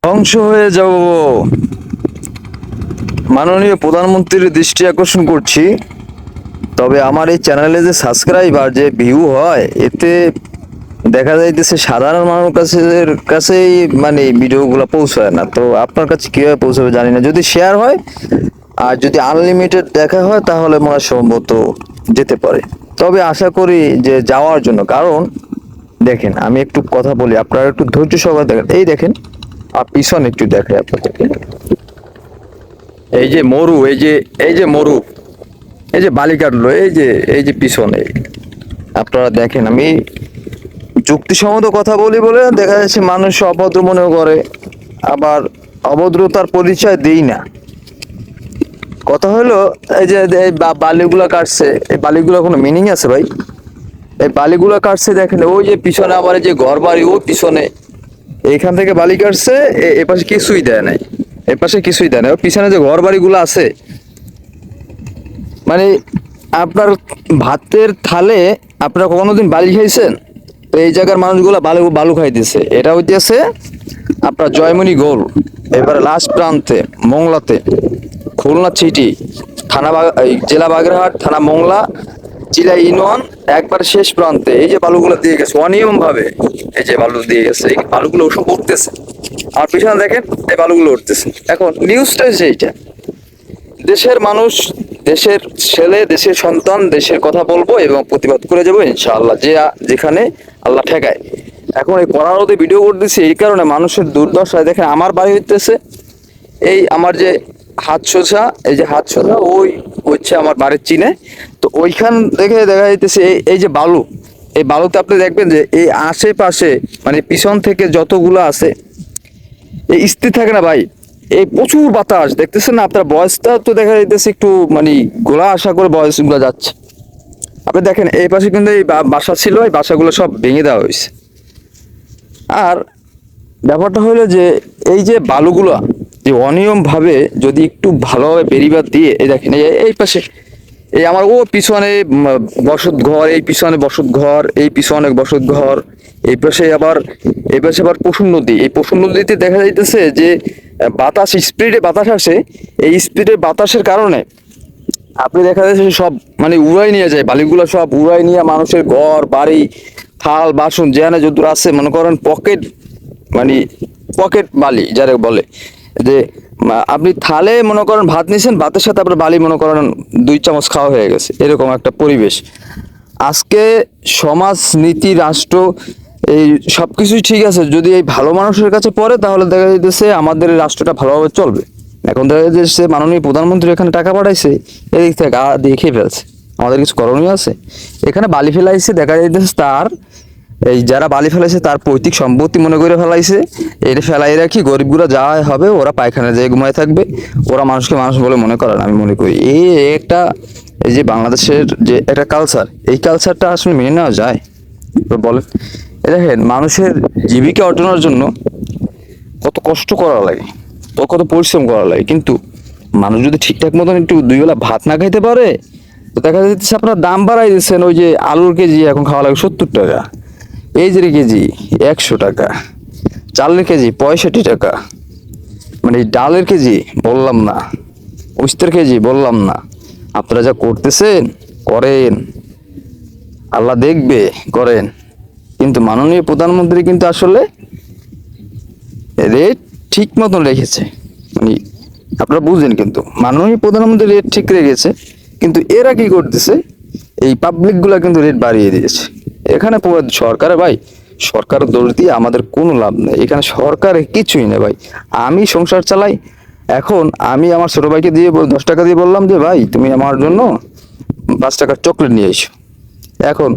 ধ্বংস হয়ে যাব। মাননীয় প্রধানমন্ত্রীর দৃষ্টি আকর্ষণ করছি, তবে আমার এই চ্যানেলে যে সাবস্ক্রাইবার যে ভিউ হয়, এতে দেখা যাইতেছে সাধারণ মানুষের কাছেই মানে ভিডিওগুলো পৌঁছায় না। তো আপনার কাছে কিভাবে পৌঁছাবে জানি না। যদি শেয়ার হয় আর যদি আনলিমিটেড দেখা হয় তাহলে মনে হয় সম্ভবত যেতে পারে। তবে আশা করি যে যাওয়ার জন্য, কারণ দেখেন আমি একটু কথা বলি, আপনারা একটু ধৈর্য সহকারে দেখেন। এই দেখেন, আর পিছনে একটু দেখে আপনাদেরকে, এই যে মরু, এই যে মরু, এই যে বালি কাটলো, এই যে পিছনে আপনারা দেখেন। আমি যুক্তিসঙ্গত কথা বলি বলে দেখা যাচ্ছে মানুষ অভদ্র মনে করে, আবার অভদ্রতার পরিচয় দেই না। কথা হলো এই যে এই বালিগুলা কাটছে, এই বালিগুলা কোনো মিনিং আছে ভাই? এই বালিগুলা কাটছে দেখেন, ওই যে পিছনে আবার এই যে ঘর বাড়ি, ওই পিছনে এইখান থেকে বালি কাটছে, এপাশে কিছুই দেয় নাই, এপাশে কিছুই দেয় না। ওই পিছনে যে ঘর বাড়িগুলো আছে, মানে আপনার ভাতের থালে আপনারা কোনোদিন বালি খাইছেন? তো এই জায়গার মানুষগুলো বালু বালু খাইতেছে। এটা হইতেছে আপনার জয়মণি গোল, এবারে লাস্ট প্রান্তে মোংলাতে, খুলনা সিটি থানা জেলা বাগেরহাট, থানা মোংলা, জেলা ইউনিয়ন, একবার শেষ প্রান্তে এই যে বালুগুলো দিয়ে গেছে অনিয়ম ভাবে, এই যে বালু দিয়ে গেছে, এই বালুগুলো ওসব উঠতেছে, আর পিছনে দেখেন এই বালুগুলো উঠতেছে। এখন নিউজটা হচ্ছে এইটা, দেশের মানুষ, দেশের ছেলে, দেশের সন্তান, দেশের কথা বলবো এবং প্রতিবাদ করে যাবো ইনশাআল্লাহ, যে যেখানে আল্লাহ ঠেকায়। এখন এই কড়া রোদে ভিডিও করতেছি এই কারণে, মানুষের দুর্দশায় দেখেন। আমার বাড়ি হইতেছে এই আমার যে হাত সোজা, এই যে হাত সোজা ওই হচ্ছে আমার বাড়ির চিনে। তো ওইখান দেখে দেখা যাইতেছে এই যে বালু, এই বালুতে আপনি দেখবেন যে এই আশেপাশে মানে পিছন থেকে যতগুলো আছে, এই স্থির থাকে না ভাই, এই প্রচুর বাতাস দেখতেছেন না আপনার। বয়সটা তো দেখা যাইতেছে একটু মানে গোলা আশা করে বয়স গুলা যাচ্ছে। আপনি দেখেন এই পাশে কিন্তু এই বাসা ছিল, এই বাসাগুলো সব ভেঙে দেওয়া হয়েছে। আর ব্যাপারটা হলো যে এই যে বালুগুলা যে অনিয়ম ভাবে যদি একটু ভালোভাবে বেরিবাদ দিয়ে, এই দেখেন এই পাশে, এই আমার ও পিছনে বসত ঘর, এই পিছনে বসত ঘর, এই পিছনে বসত ঘর, এই পাশে আবার, এই পাশে আবার পশুর নদী। এই পশুর নদীতে দেখা যাইতেছে যে বাতাস, স্পিডে বাতাস আসে, এই স্পিডে বাতাসের কারণে আপনি দেখা যাচ্ছে সব মানে উড়াই নিয়ে যায়, বালিগুলো সব উড়াই নিয়ে মানুষের ঘর বাড়ি, থাল বাসন যেখানে যদুর আছে, মনে করেন পকেট, মানে পকেট বালি যারা বলে, যে আপনি থালে মনে করেন ভাত নিছেন, ভাতের সাথে আপনার বালি মনে করেন 2 চামচ খাওয়া হয়ে গেছে, এরকম একটা পরিবেশ আজকে। সমাজ, নীতি, রাষ্ট্র, এই সবকিছুই ঠিক আছে, যদি এই ভালো মানুষের কাছে পড়ে তাহলে দেখা যাইতেছে আমাদের এই রাষ্ট্রটা ভালোভাবে চলবে। এখন দেখা যাচ্ছে মাননীয় প্রধানমন্ত্রী এখানে টাকা পাঠাইছে, এদিক থেকে দেখে ফেলছে, আমাদের কিছু করণীয় আছে? এখানে বালি ফেলাইছে, দেখা যাইতেছে তার এই যারা বালি ফেলাইছে তার পৈতৃক সম্পত্তি মনে করে ফেলাইছে। এটা ফেলাই রাখি, গরিবগুলো যা হবে ওরা পায়খানা যেয়ে ঘুমায় থাকবে, ওরা মানুষকে মানুষ বলে মনে করে না। আমি মনে করি এই একটা, এই যে বাংলাদেশের যে একটা কালচার, এই কালচারটা আসলে মেনে নেওয়া যায়? তো বলেন, দেখেন মানুষের জীবিকা অর্জনের জন্য কত কষ্ট করা লাগে, তো কত পরিশ্রম করা লাগে, কিন্তু মানুষ যদি ঠিকঠাক মতন একটু 2 বেলা ভাত না খাইতে পারে, তো দেখা যাচ্ছে আপনার দাম বাড়াই দিচ্ছেন। ওই যে আলুর কেজি এখন খাওয়া লাগে 70 টাকা, পেঁয়াজের কেজি 100 টাকা, চালের কেজি 65 টাকা, মানে ডালের কেজি বললাম না, উস্তের কেজি বললাম না। আপনারা যা করতেছেন করেন, আল্লাহ দেখবে, করেন, কিন্তু মাননীয় প্রধানমন্ত্রী কিন্তু আসলে রেট ঠিক মতন রেখেছে। মানে আপনারা বুঝেন, কিন্তু মাননীয় প্রধানমন্ত্রী রেট ঠিক রেখেছে, কিন্তু এরা কি করতেছে, এই পাবলিক গুলা কিন্তু রেট বাড়িয়ে দিয়েছে। এখানে সরকারে ভাই, সরকারের দোষ দিয়ে আমাদের কোনো লাভ নেই, এখানে সরকারে কিছুই নেই ভাই। আমি সংসার চালাই, এখন আমি আমার ছোট ভাইকে দিয়ে 10 টাকা দিয়ে বললাম যে ভাই তুমি আমার জন্য 5 টাকার চকলেট নিয়ে এসো। এখন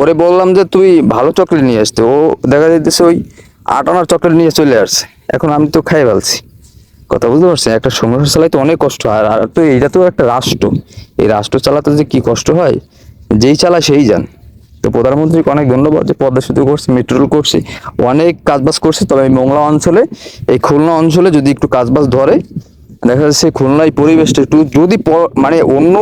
ওরে বললাম যে তুই ভালো চকলেট নিয়ে আসতে, ও দেখা যাইতেছে ওই 8 আনার চকলেট নিয়ে চলে আসছে। এখন আমি তো খাই ফেলছি। কথা বুঝতে পারছেন? একটা সংসার চালাইতে অনেক কষ্ট হয়, আর তো এটা তো একটা রাষ্ট্র, এই রাষ্ট্র চালাতে যে কি কষ্ট হয় যেই চালায় সেই জান। তো প্রধানমন্ত্রীকে অনেক ধন্যবাদ যে পদ্মা সেতু করছে, মেট্রো রেল করছে, অনেক কাজবাজ করছে। তবে এই মোংলা অঞ্চলে, এই খুলনা অঞ্চলে যদি একটু কাজবাজ ধরে, দেখা যাচ্ছে খুলনায় পরিবেশটা একটু যদি মানে অন্য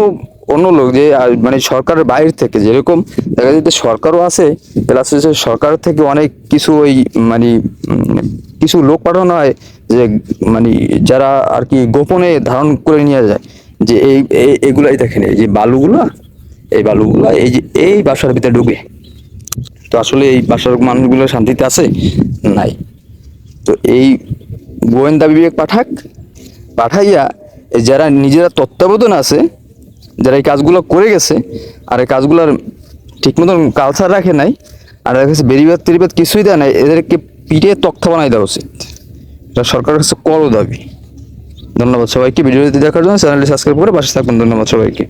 অন্য লোক যে মানে সরকারের বাইরে থেকে, যেরকম দেখা যাচ্ছে সরকারও আছে প্লাস হচ্ছে সরকার থেকে অনেক কিছু ওই মানে কিছু লোক পাঠানো হয় যে মানে যারা আর কি গোপনে ধারণ করে নিয়ে যায় যে এগুলাই দেখেন, এই যে বালুগুলা, এই বালুগুলা এই যে এই বাসার ভিতরে ঢুকে। তো আসলে এই বাসার মানুষগুলো শান্তিতে আছে নাই। তো এই গোয়েন্দা বিভাগ পাঠাইয়া এই যারা নিজেরা তত্ত্বাবধান আছে, যারা এই কাজগুলো করে গেছে আর এই কাজগুলোর ঠিক মতন কালচার রাখে নাই, আর এদের কাছে বেরিবাদ টেরিবাদ কিছুই দেয় নাই, এদেরকে পিটিয়ে তক্তা বানাই দেওয়া উচিত। এটা সরকারের কাছে করো দাবি। ধন্যবাদ সবাইকে ভিডিওটি দেখার জন্য। চ্যানেলটি সাবস্ক্রাইব করে পাশে থাকুন। ধন্যবাদ সবাইকে।